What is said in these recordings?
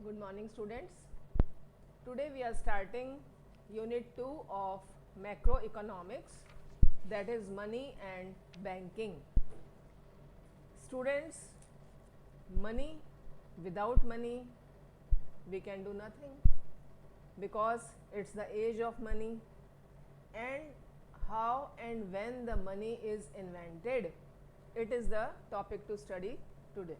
Good morning, students. Today we are starting unit 2 of macroeconomics, that is money and banking. Students, money, without money we can do nothing, because it's the age of money, and how and when the money is invented, it is the topic to study today.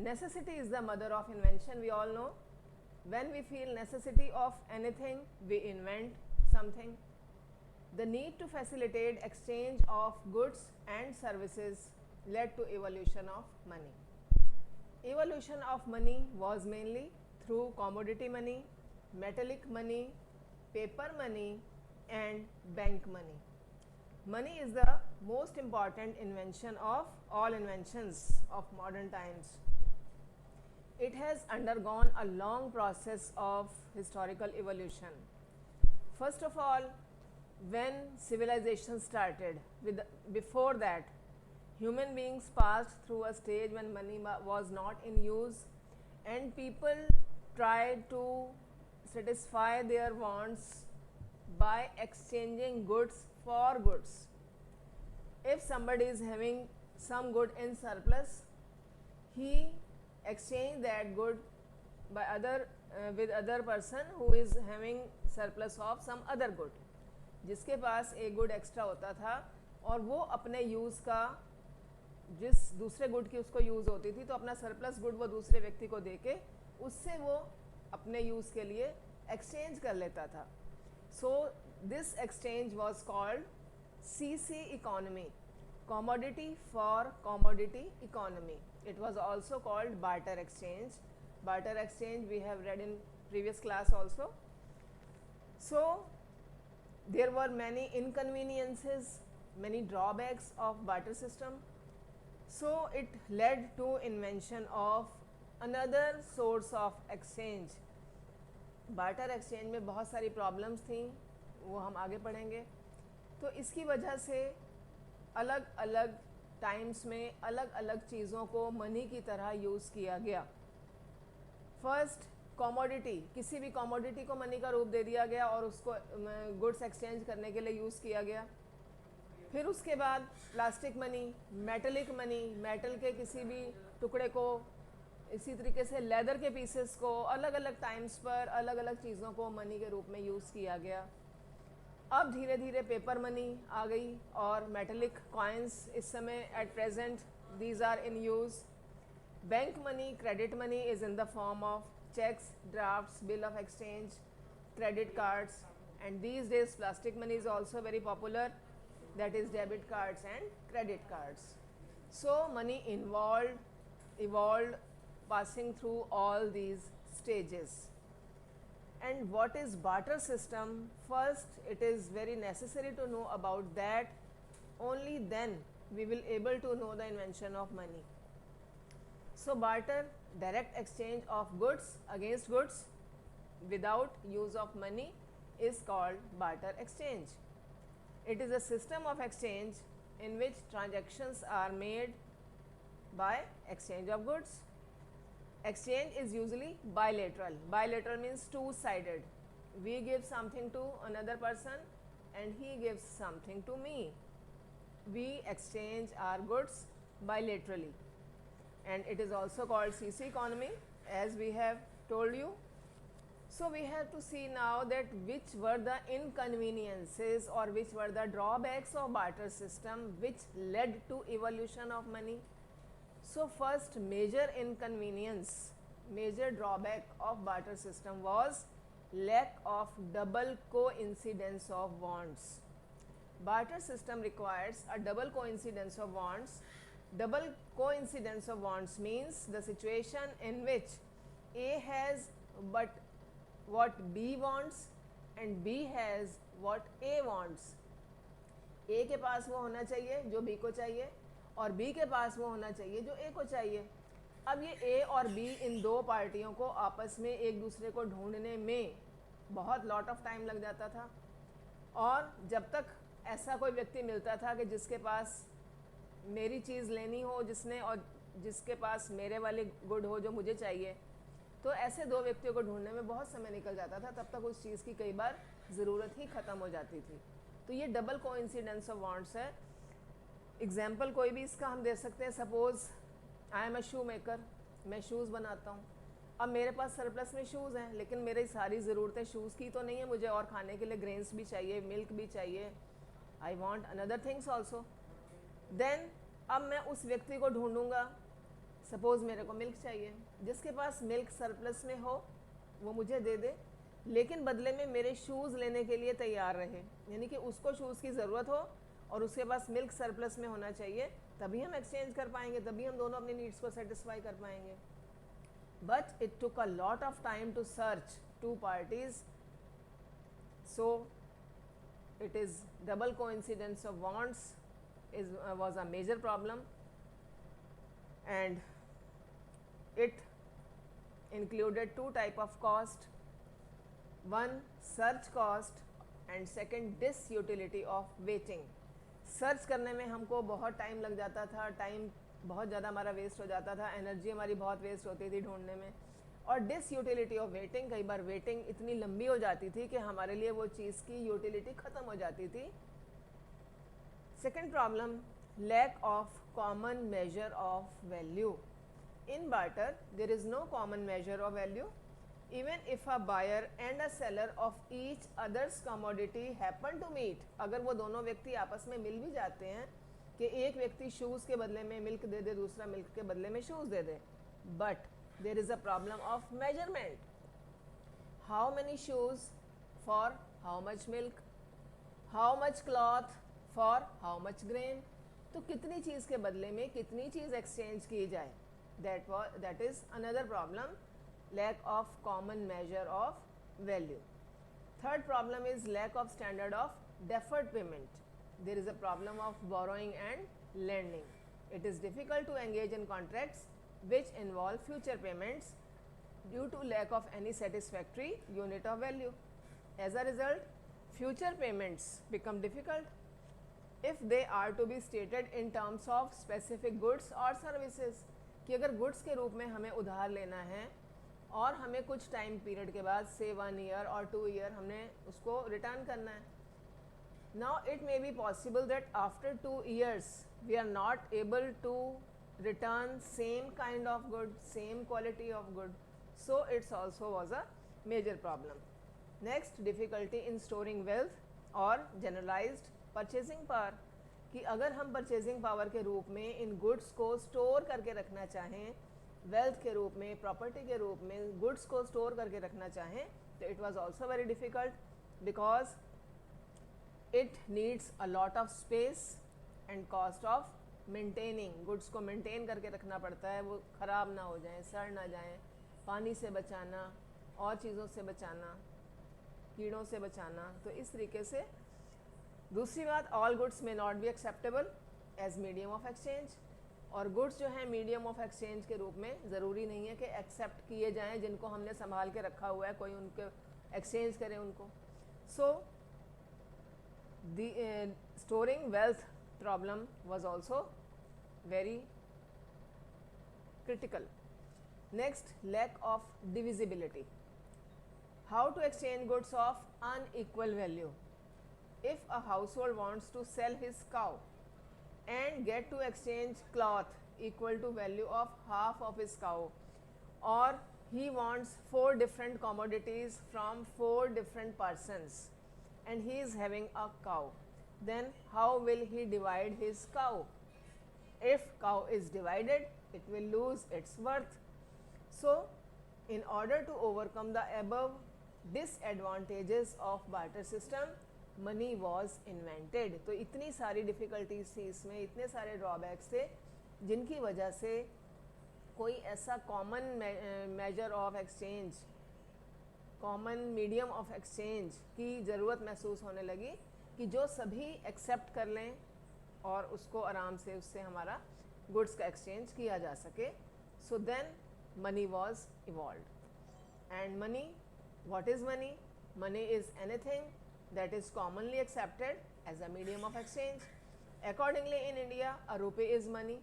Necessity is the mother of invention, we all know. When we feel necessity of anything, we invent something. The need to facilitate exchange of goods and services led to evolution of money. Evolution of money was mainly through commodity money, metallic money, paper money, and bank money. Money is the most important invention of all inventions of modern times. It has undergone a long process of historical evolution. First of all, when civilization started, before that, human beings passed through a stage when money was not in use, and people tried to satisfy their wants by exchanging goods for goods. If somebody is having some good in surplus, he exchange that good by with other person who is having surplus of some other good. जिसके पास एक good extra होता था और वो अपने use का, जिस दूसरे गुड की उसको यूज़ होती थी, तो अपना सरप्लस गुड वो दूसरे व्यक्ति को देके उससे वो अपने यूज़ के लिए एक्सचेंज कर लेता था. So this exchange was called CC economy, commodity for commodity economy. It was also called barter exchange. Barter exchange we have read in previous class also. So there were many inconveniences, many drawbacks of barter system. So it led to invention of another source of exchange. barter exchange में बहुत सारी problems थी, वो हम आगे पढ़ेंगे. तो इसकी वजह से अलग अलग टाइम्स में अलग अलग चीज़ों को मनी की तरह यूज़ किया गया. फर्स्ट, कमोडिटी, किसी भी कमोडिटी को मनी का रूप दे दिया गया और उसको गुड्स एक्सचेंज करने के लिए यूज़ किया गया. फिर उसके बाद plastic money, metallic money, metal के किसी भी टुकड़े को, इसी तरीके से लेदर के पीसेस को, अलग अलग टाइम्स पर अलग अलग चीज़ों को मनी के रूप में यूज़ किया गया. अब धीरे धीरे पेपर मनी आ गई और मेटलिक कॉइन्स इस समय at present these are in use. Bank money, credit money is in the form of cheques, drafts, bill of exchange, credit cards, and these days plastic money is also very popular, that is debit cards and credit cards. So money evolved passing through all these stages. And what is barter system? First, it is very necessary to know about that. Only then we will able to know the invention of money. So barter, direct exchange of goods against goods without use of money, is called barter exchange. It is a system of exchange in which transactions are made by exchange of goods. Exchange is usually bilateral. Bilateral means two-sided. We give something to another person and he gives something to me. We exchange our goods bilaterally, and it is also called CC economy, as we have told you. So we have to see now that which were the inconveniences or which were the drawbacks of barter system which led to evolution of money. So first major inconvenience, major drawback of barter system was lack of double coincidence of wants. Barter system requires a double coincidence of wants. Double coincidence of wants means the situation in which A has but what B wants and B has what A wants. A के पास वो होना चाहिए जो B को चाहिए, और B के पास वो होना चाहिए जो A को चाहिए. अब ये A और B, इन दो पार्टियों को आपस में एक दूसरे को ढूंढने में बहुत लॉट ऑफ टाइम लग जाता था, और जब तक ऐसा कोई व्यक्ति मिलता था कि जिसके पास मेरी चीज़ लेनी हो जिसने, और जिसके पास मेरे वाले गुड हो जो मुझे चाहिए, तो ऐसे दो व्यक्तियों को ढूंढने में बहुत समय निकल जाता था, तब तक उस चीज़ की कई बार ज़रूरत ही ख़त्म हो जाती थी। तो ये डबल कोइंसिडेंस ऑफ वांट्स है। एग्जाम्पल कोई भी इसका हम दे सकते हैं। Suppose I am a shoe maker, मैं शूज़ बनाता हूँ। अब मेरे पास सरप्लस में शूज़ हैं, लेकिन मेरी सारी ज़रूरतें शूज़ की तो नहीं है, मुझे और खाने के लिए ग्रेन्स भी चाहिए, मिल्क भी चाहिए, I want another things also. Then अब मैं उस व्यक्ति को ढूंढूंगा, सपोज़ मेरे को मिल्क चाहिए, जिसके पास मिल्क सरप्लस में हो वो मुझे दे दे, लेकिन बदले में मेरे शूज़ लेने के लिए तैयार रहे। यानी कि उसको शूज़ की ज़रूरत हो और उसके पास मिल्क सरप्लस में होना चाहिए, तभी हम एक्सचेंज कर पाएंगे, तभी हम दोनों अपनी नीड्स को सेटिस्फाई कर पाएंगे। But it took a lot of time to search two parties, so it is double coincidence of wants was a major problem, and it included two type of cost, one search cost and second disutility of waiting. Search करने में हमको बहुत time लग जाता था, time बहुत ज़्यादा हमारा वेस्ट हो जाता था, एनर्जी हमारी बहुत वेस्ट होती थी ढूंढने में, और डिसयूटिलिटी ऑफ वेटिंग, कई बार वेटिंग इतनी लंबी हो जाती थी कि हमारे लिए वो चीज़ की यूटिलिटी ख़त्म हो जाती थी। Second problem, lack of common measure of value. In barter there is no common measure of value, even if a buyer and a seller of each others commodity happen to meet. अगर वो दोनों व्यक्ति आपस में मिल भी जाते हैं कि एक व्यक्ति शूज़ के बदले में मिल्क दे दे, दूसरा मिल्क के बदले में shoes they they, but there is a problem of measurement. How many shoes for how much milk, how much cloth for how much grain. तो कितनी चीज़ के बदले में कितनी चीज़ एक्सचेंज की जाए, that is another problem, lack of common measure of value. Third problem is lack of standard of deferred payment. There is a problem of borrowing and lending. It is difficult to engage in contracts which involve future payments due to lack of any satisfactory unit of value. As a result, future payments become difficult if they are to be stated in terms of specific goods or services. कि अगर goods के रूप में हमें उधार लेना है और हमें कुछ टाइम पीरियड के बाद, से 1 ईयर और 2 ईयर, हमने उसको रिटर्न करना है. Now it may be possible that after 2 years we are not able to return same kind of good, same quality of good, so it's also was a major problem. Next, difficulty in storing wealth or generalized purchasing power. कि अगर हम purchasing power के रूप में इन goods को store करके रखना चाहें, वेल्थ के रूप में, प्रॉपर्टी के रूप में गुड्स को स्टोर करके रखना चाहें, तो it was also very difficult because it needs a lot of space and cost of maintaining. Goods को मेंटेन करके रखना पड़ता है, वो ख़राब ना हो जाएं, सड़ ना जाएं, पानी से बचाना और चीज़ों से बचाना, कीड़ों से बचाना. तो इस तरीके से. दूसरी बात, all goods may not be acceptable as medium of exchange. और गुड्स जो हैं मीडियम ऑफ एक्सचेंज के रूप में ज़रूरी नहीं है कि एक्सेप्ट किए जाएं, जिनको हमने संभाल के रखा हुआ है कोई उनको एक्सचेंज करे उनको. So the storing wealth problem was also very critical. Next, lack of divisibility. How to exchange goods of unequal value. If a household wants to sell his cow and get to exchange cloth equal to value of half of his cow, or he wants 4 different commodities from 4 different persons and he is having a cow, then how will he divide his cow? If cow is divided, it will lose its worth. So in order to overcome the above disadvantages of barter system, money was invented. तो इतनी सारी difficulties थी इसमें, इतने सारे drawbacks थे, जिनकी वजह से कोई ऐसा common measure of exchange, common medium of exchange की ज़रूरत महसूस होने लगी कि जो सभी एक्सेप्ट कर लें और उसको आराम से उससे हमारा गुड्स का एक्सचेंज किया जा सके. So then money was evolve. And money, what is money? Money is anything that is commonly accepted as a medium of exchange. Accordingly in India a rupee is money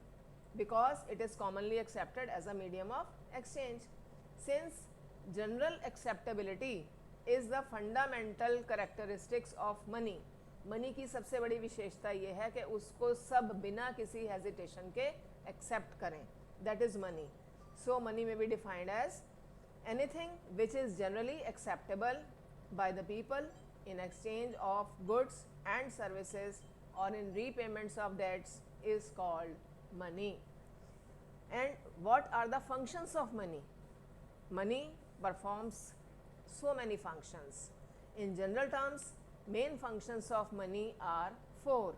because it is commonly accepted as a medium of exchange. Since general acceptability is the fundamental characteristics of money. Money की सबसे बड़ी विशेषता ये है कि उसको सब बिना किसी हेजिटेशन के एक्सेप्ट करें. That is money. So money may be defined as anything which is generally acceptable by the people in exchange of goods and services or in repayments of debts is called money. And what are the functions of money? Money performs so many functions. In general terms, main functions of money are four.